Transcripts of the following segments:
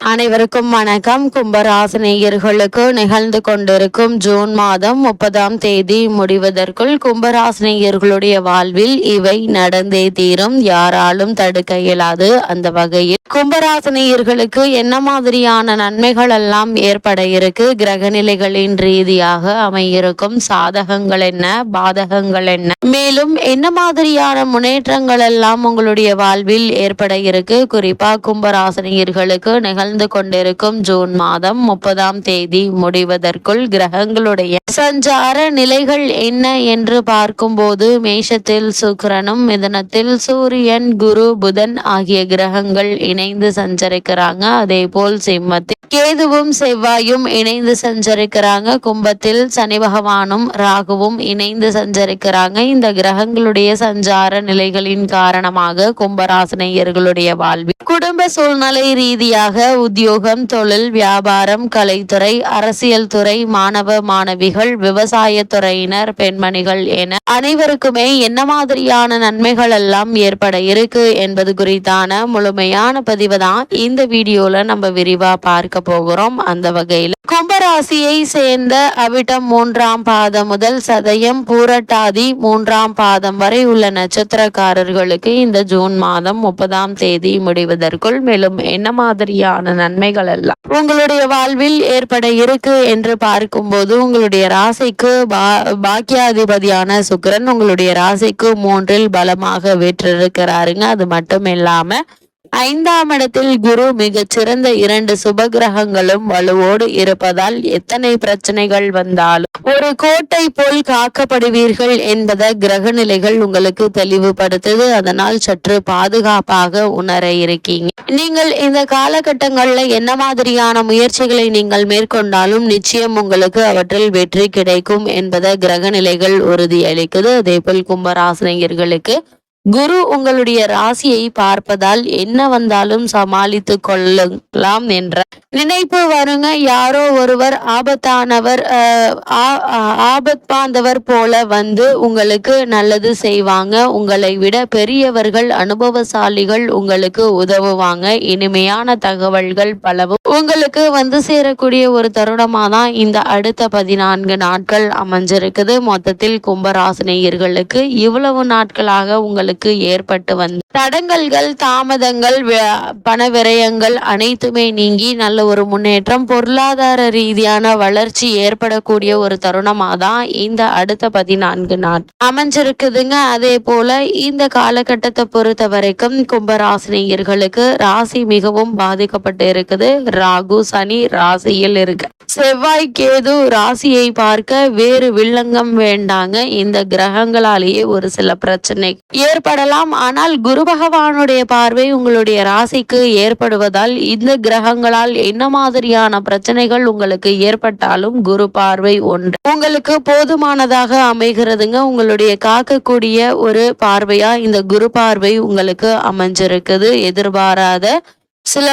அனைவருக்கும் வணக்கம். கும்பராசினியர்களுக்கு நிகழ்ந்து கொண்டிருக்கும் ஜூன் மாதம் 30ஆம் தேதி முடிவதற்குள் கும்பராசினியர்களுடைய வாழ்வில் இவை நடந்தே தீரும். யாராலும் தடுக்க இயலாது. அந்த வகையில் கும்பராசினியர்களுக்கு என்ன மாதிரியான நன்மைகள் எல்லாம் ஏற்பட இருக்கு, கிரகநிலைகளின் ரீதியாக அமையிருக்கும் சாதகங்கள் என்ன, பாதகங்கள் என்ன, மேலும் என்ன மாதிரியான முன்னேற்றங்கள் எல்லாம் உங்களுடைய வாழ்வில் ஏற்பட இருக்கு, குறிப்பா கும்பராசினியர்களுக்கு நிகழ்ந்து கொண்டிருக்கும் ஜூன் மாதம் 30ஆம் தேதி முடிவதற்குள் கிரகங்களுடைய சஞ்சார நிலைகள் என்ன என்று பார்க்கும்போது, மேஷத்தில் சுக்கிரனும் மிதுனத்தில் சூரியன் குரு புதன் ஆகிய கிரகங்கள் இணைந்து சஞ்சரிக்கிறாங்க. அதே போல் சிம்மத்தில் கேதுவும் செவ்வாயும் இணைந்து சஞ்சரிக்கிறாங்க. கும்பத்தில் சனி பகவானும் ராகுவும் இணைந்து சஞ்சரிக்கிறாங்க. இந்த கிரகங்களுடைய சஞ்சார நிலைகளின் காரணமாக கும்பராசினியர்களுடைய வாழ்வில் குடும்ப சூழ்நிலை ரீதியாக உத்தியோகம், தொழில், வியாபாரம், கலைத்துறை, அரசியல் துறை, மாணவ மாணவிகள், விவசாயத்துறையினர், பெண்மணிகள் என அனைவருக்குமே என்ன மாதிரியான நன்மைகள் எல்லாம் ஏற்பட இருக்கு என்பது குறித்தான முழுமையான பதிவு தான் இந்த வீடியோல நம்ம விரிவா பார்க்க போகிறோம். அந்த வகையில் கும்பராசியை சேர்ந்த அவிட்டம் 3ஆம் பாதம் முதல் சதயம் பூரட்டாதி 3ஆம் பாதம் வரை உள்ள நட்சத்திரக்காரர்களுக்கு இந்த ஜூன் மாதம் 30ஆம் தேதி முடிவதற்குள் மேலும் என்ன மாதிரியான நன்மைகள் எல்லாம் உங்களுடைய வாழ்வில் ஏற்பட இருக்கு என்று பார்க்கும்போது, உங்களுடைய ராசிக்கு பாக்கியாதிபதியான சுக்கிரன் உங்களுடைய ராசிக்கு 3இல் பலமாக வீற்றிருக்கிறாருங்க. அது மட்டும் இல்லாம 5ஆம் இடத்தில் குரு மிகச்சிறந்த 2 சுபகிரகங்களும் வலுவோடு இருப்பதால் எத்தனை பிரச்சனைகள் வந்தாலும் ஒரு கோட்டை போல் காக்கப்படுவீர்கள் என்பதை கிரக நிலைகள் உங்களுக்கு தெளிவுபடுத்துது. அதனால் சற்று பாதுகாப்பாக உணர இருக்கீங்க. நீங்கள் இந்த காலகட்டங்கள்ல என்ன மாதிரியான முயற்சிகளை நீங்கள் மேற்கொண்டாலும் நிச்சயம் உங்களுக்கு அவற்றில் வெற்றி கிடைக்கும் என்பதை கிரக நிலைகள் உறுதியளிக்குது. அதே போல் கும்பராசினியர்களுக்கு குரு உங்களுடைய ராசியை பார்ப்பதால் என்ன வந்தாலும் சமாளித்து கொள்ளலாம் என்ற நினைப்பு வருங்க. யாரோ ஒருவர் ஆபத்தானவர் ஆபத்தாந்தவர் போல வந்து உங்களுக்கு நல்லது செய்வாங்க. உங்களை விட பெரியவர்கள், அனுபவசாலிகள் உங்களுக்கு உதவுவாங்க. இனிமையான தகவல்கள் பலவும் உங்களுக்கு வந்து சேரக்கூடிய ஒரு தருணமா தான் இந்த அடுத்த 14 நாட்கள் அமைஞ்சிருக்குது. மொத்தத்தில் கும்பராசினியர்களுக்கு இவ்வளவு நாட்களாக உங்களுக்கு ஏற்பட்டு வந்த தடங்கல்கள், தாமதங்கள், பண விரயங்கள் அனைத்துமே நீங்கி நல்ல ஒரு முன்னேற்றம், பொருளாதார ரீதியான வளர்ச்சி ஏற்படக்கூடிய ஒரு தருணமா தான் இந்த அடுத்த 14 நாள் அமைஞ்சிருக்குதுங்க. அதே போல இந்த காலகட்டத்தை பொறுத்த வரைக்கும் கும்பராசினியர்களுக்கு ராசி மிகவும் பாதிக்கப்பட்டு இருக்குது. ராகு சனி ராசியில் இருக்கு. செவ்வாய் கேது ராசியை பார்க்க வேறு வில்லங்கம் வேண்டாங்க. இந்த கிரகங்களாலேயே ஒரு சில பிரச்சனை ஏற்படலாம். ஆனால் குரு பகவானுடைய பார்வை உங்களுடைய ராசிக்கு ஏற்படுவதால் இந்த கிரகங்களால் என்ன மாதிரியான பிரச்சனைகள் உங்களுக்கு ஏற்பட்டாலும் குரு பார்வை ஒன்று உங்களுக்கு போதுமானதாக அமைகிறதுங்க. உங்களுடைய காக்கக்கூடிய ஒரு பார்வையா இந்த குரு பார்வை உங்களுக்கு அமைஞ்சிருக்குது. எதிர்பாராத சில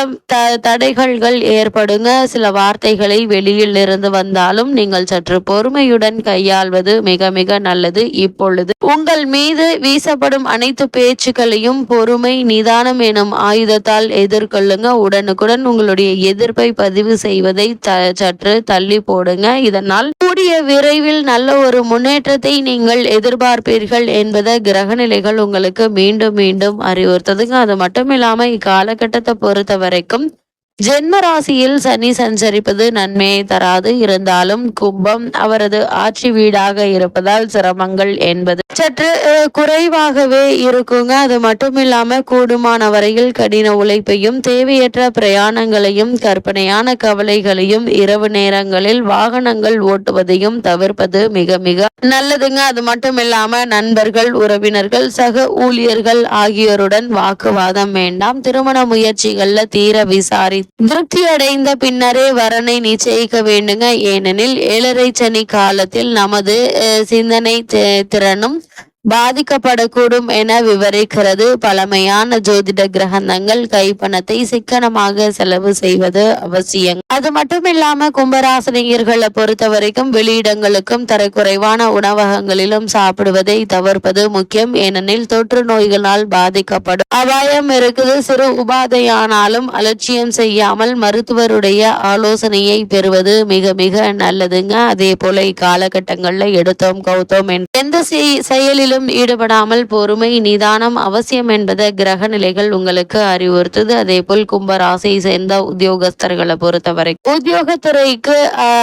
தடைகள்கள் ஏற்படுங்க. சில வார்த்தைகளை வெளியில் இருந்து வந்தாலும் நீங்கள் சற்று பொறுமையுடன் கையாள்வது மிக மிக நல்லது. இப்பொழுது உங்கள் மீது வீசப்படும் அனைத்து பேச்சுக்களையும் பொறுமை, நிதானம் எனும் ஆயுதத்தால் எதிர்கொள்ளுங்க. உடனுக்குடன் உங்களுடைய எதிர்ப்பை பதிவு செய்வதை சற்று தள்ளி போடுங்க. இதனால் கூடிய விரைவில் நல்ல ஒரு முன்னேற்றத்தை நீங்கள் எதிர்பார்ப்பீர்கள் என்பதை கிரகநிலைகள் உங்களுக்கு மீண்டும் மீண்டும் அறிவுறுத்ததுங்க. அது மட்டும் இல்லாம இக்காலகட்டத்தை பொறுத்த வரைக்கும் ஜென்ம ராசியில் சனி சஞ்சரிப்பது நன்மையை தராது. இருந்தாலும் கும்பம் அவரது ஆட்சி வீடாக இருப்பதால் சிரமங்கள் என்பது சற்று குறைவாகவே இருக்குங்க. அது மட்டும் இல்லாம கூடுமான வரையில் கடின உழைப்பையும், தேவையற்ற பிரயாணங்களையும், கற்பனையான கவலைகளையும், இரவு நேரங்களில் வாகனங்கள் ஓட்டுவதையும் தவிர்ப்பது மிக மிக நல்லதுங்க. அது மட்டும் இல்லாம நண்பர்கள், உறவினர்கள், சக ஊழியர்கள் ஆகியோருடன் வாக்குவாதம் வேண்டாம். திருமண முயற்சிகள்ல தீர விசாரி திருப்தி அடைந்த பின்னரே வரனை நிச்சயிக்க வேண்டுங்க. ஏனெனில் 7.5 சனி காலத்தில் நமது சிந்தனை திறனும் பாதிக்கப்படக்கூடும் என விவரிக்கிறது. பழமையான ஜோதிட கிரகங்கள் கைப்பணத்தை சிக்கனமாக செலவு செய்வது அவசியம். அது மட்டும் இல்லாம கும்பராசினியர்களை பொறுத்த வரைக்கும் வெளியிடங்களுக்கும் தரக்குறைவான உணவகங்களிலும் சாப்பிடுவதை தவிர்ப்பது முக்கியம். ஏனெனில் தொற்று நோய்களால் பாதிக்கப்படும் அபாயம் இருக்குது. சிறு உபாதையானாலும் அலட்சியம் செய்யாமல் மருத்துவருடைய ஆலோசனையை பெறுவது மிக மிக நல்லதுங்க. அதே போல இக்காலகட்டங்கள்ல எடுத்தோம் கௌத்தோம் எந்த செயலிலும் ஈடுபடாமல் பொறுமை நிதானம் அவசியம் என்பதை கிரக நிலைகள் உங்களுக்கு அறிவுறுத்துது. அதே போல் கும்பராசியை சேர்ந்த உத்தியோகஸ்தர்களை பொறுத்தவரை உத்தியோகத்துறைக்கு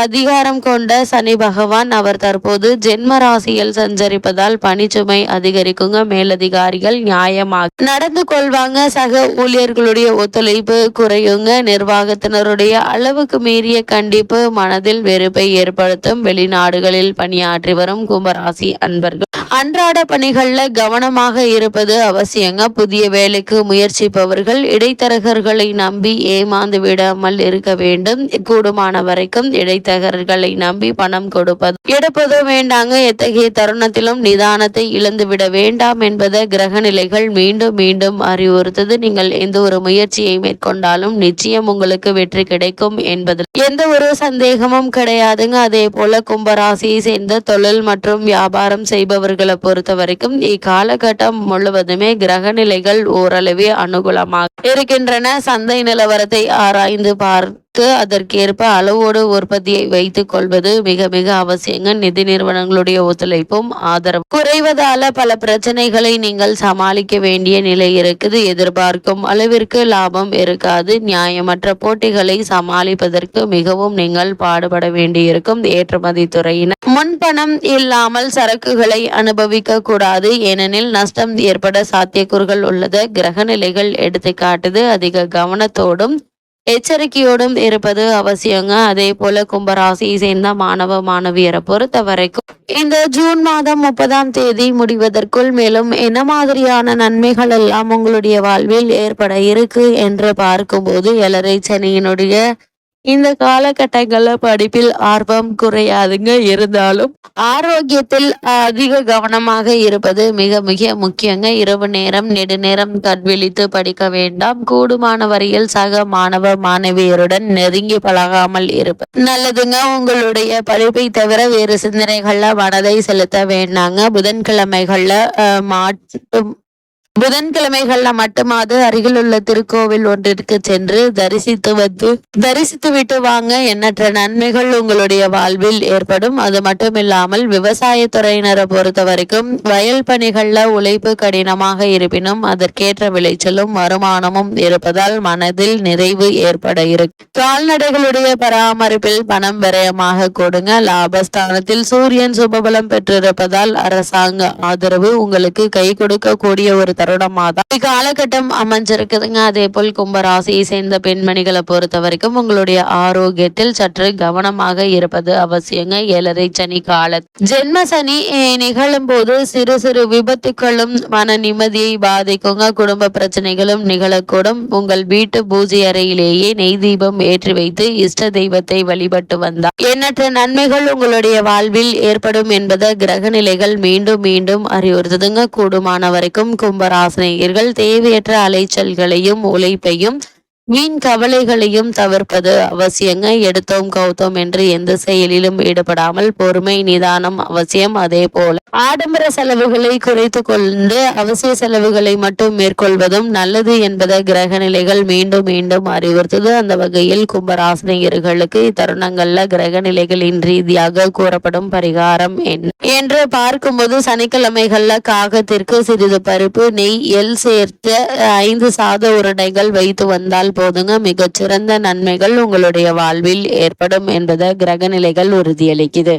அதிகாரம் கொண்ட சனி பகவான் அவர் தற்போது ஜென்ம ராசியில் சஞ்சரிப்பதால் பணிச்சுமை அதிகரிக்குங்க. மேலதிகாரிகள் நியாயமாக நடந்து கொள்வாங்க. சக ஊழியர்களுடைய ஒத்துழைப்பு குறையுங்க. நிர்வாகத்தினருடைய அளவுக்கு மீறிய கண்டிப்பு மனதில் வெறுப்பை ஏற்படுத்தும். வெளிநாடுகளில் பணியாற்றி வரும் கும்பராசி அன்பர்கள் அன்றாட பணிகள்ல கவனமாக இருப்பது அவசியங்க. புதிய வேலைக்கு முயற்சிப்பவர்கள் இடைத்தரகர்களை நம்பி ஏமாந்து விடாமல் இருக்க வேண்டும். கூடுமான வரைக்கும் இடைத்தரகர்களை நம்பி பணம் எடுப்பதோ வேண்டாங்க. எத்தகைய தருணத்திலும் நிதானத்தை இழந்து விட வேண்டாம் என்பதை கிரக நிலைகள் மீண்டும் மீண்டும் அறிவுறுத்தது. நீங்கள் எந்த ஒரு முயற்சியை மேற்கொண்டாலும் நிச்சயம் உங்களுக்கு வெற்றி கிடைக்கும் என்பதில் எந்த ஒரு சந்தேகமும் கிடையாதுங்க. அதே போல கும்பராசியை சேர்ந்த தொழில் மற்றும் வியாபாரம் செய்பவர்களை பொறுத்த வரைக்கும் இக்காலகட்டம் முழுவதுமே கிரக நிலைகள் ஓரளவே அனுகூலமாக இருக்கின்றன. சந்தை நிலவரத்தை ஆராய்ந்து அதற்கேற்ப அளவோடு உற்பத்தியை வைத்துக் கொள்வது மிக மிக அவசியங்க. நிதி நிறுவனங்களுடைய ஒத்துழைப்பும் ஆதரவு குறைவதால பல பிரச்சனைகளை நீங்கள் சமாளிக்க வேண்டிய நிலை இருக்குது. எதிர்பார்க்கும் அளவிற்கு லாபம் இருக்காது. நியாயமற்ற போட்டிகளை சமாளிப்பதற்கு மிகவும் நீங்கள் பாடுபட வேண்டியிருக்கும். ஏற்றுமதி துறையினர் முன்பணம் இல்லாமல் சரக்குகளை அனுபவிக்க கூடாது. ஏனெனில் நஷ்டம் ஏற்பட சாத்தியக்கூறுகள் உள்ளது. கிரக நிலைகள் எடுத்துக்காட்டுது. அதிக கவனத்தோடும் எச்சரிக்கையோடும் இருப்பது அவசியங்க. அதே போல கும்பராசியை சேர்ந்த மாணவ மாணவியரை பொறுத்த வரைக்கும் இந்த ஜூன் மாதம் 30ஆம் தேதி முடிவதற்குள் மேலும் என்ன மாதிரியான நன்மைகள் எல்லாம் உங்களுடைய வாழ்வில் ஏற்பட இருக்கு என்று பார்க்கும்போது 7.5 சனியினுடைய இந்த காலகட்டங்கள்ல படிப்பில் ஆர்வம் குறையாதுங்க. இருந்தாலும் ஆரோக்கியத்தில் அதிக கவனமாக இருப்பது மிக மிக முக்கியங்க. இரவு நேரம் நெடுநேரம் கண்விழித்து படிக்க வேண்டாம். கூடுமான வரையில் சக மாணவ மாணவியருடன் நெருங்கி பழகாமல் இருப்பது நல்லதுங்க. உங்களுடைய படிப்பை தவிர வேறு சிந்தனைகள்ல மனதை செலுத்த வேண்டாங்க. புதன்கிழமைகள்ல மட்டுமாவது அருகில் உள்ள திருக்கோவில் ஒன்றிற்கு சென்று தரிசித்து விட்டு வாங்க. எண்ணற்ற நன்மைகள் உங்களுடைய வாழ்வில் ஏற்படும். அது மட்டும் இல்லாமல் விவசாயத்துறையினரை பொறுத்த வரைக்கும் வயல் பணிகள்ல உழைப்பு கடினமாக இருப்பினும் அதற்கேற்ற விளைச்சலும் வருமானமும் இருப்பதால் மனதில் நிறைவு ஏற்பட இருக்கு. கால்நடைகளுடைய பராமரிப்பில் பணம் விரயமாக கொடுங்க. லாபஸ்தானத்தில் சூரியன் சுபபலம் பெற்றிருப்பதால் அரசாங்க ஆதரவு உங்களுக்கு கை கொடுக்க கூடிய ஒரு தருணமாதான் இக்காலகட்டம் அமைஞ்சிருக்குதுங்க. அதே போல் கும்பராசியை சேர்ந்த பெண்மணிகளை பொறுத்த வரைக்கும் உங்களுடைய ஆரோக்கியத்தில் சற்று கவனமாக இருப்பது அவசியங்க. 7.5 சனி கால ஜென்ம சனி நிகழும் போது சிறு சிறு விபத்துக்களும் மன நிம்மதியை பாதிக்குங்க. குடும்ப பிரச்சனைகளும் நிகழக்கூடும். உங்கள் வீட்டு பூஜை அறையிலேயே நெய் தீபம் ஏற்றி வைத்து இஷ்ட தெய்வத்தை வழிபட்டு வந்தார் எண்ணற்ற நன்மைகள் உங்களுடைய வாழ்வில் ஏற்படும் என்பதை கிரக நிலைகள் மீண்டும் மீண்டும் அறிவுறுத்துதுங்க. கூடுமான வரைக்கும் கும்பராசினியர்கள் தேவையற்ற அலைச்சல்களையும் உழைப்பையும் வீண் கவலைகளையும் தவிர்ப்பது அவசியங்க. எடுத்தோம் கௌத்தோம் என்று எந்த செயலிலும் ஈடுபடாமல் பொறுமை நிதானம் அவசியம். அதே போல ஆடம்பர செலவுகளை குறைத்து கொண்டு அவசிய செலவுகளை மட்டும் மேற்கொள்வதும் நல்லது என்பதை கிரக நிலைகள் மீண்டும் மீண்டும் அறிவுறுத்துது. அந்த வகையில் கும்பராசினியர்களுக்கு இத்தருணங்கள்ல கிரக நிலைகளின் ரீதியாக கூறப்படும் பரிகாரம் என்ன என்று பார்க்கும்போது சனிக்கிழமைகள்ல காகத்திற்கு சிறிது பருப்பு நெய் எல் சேர்த்து 5 சாத உருண்டைகள் வைத்து வந்தால் போதுங்க. மிகச்சிறந்த நன்மைகள் உங்களுடைய வாழ்வில் ஏற்படும் என்பதை கிரக நிலைகள் உறுதியளிக்குது.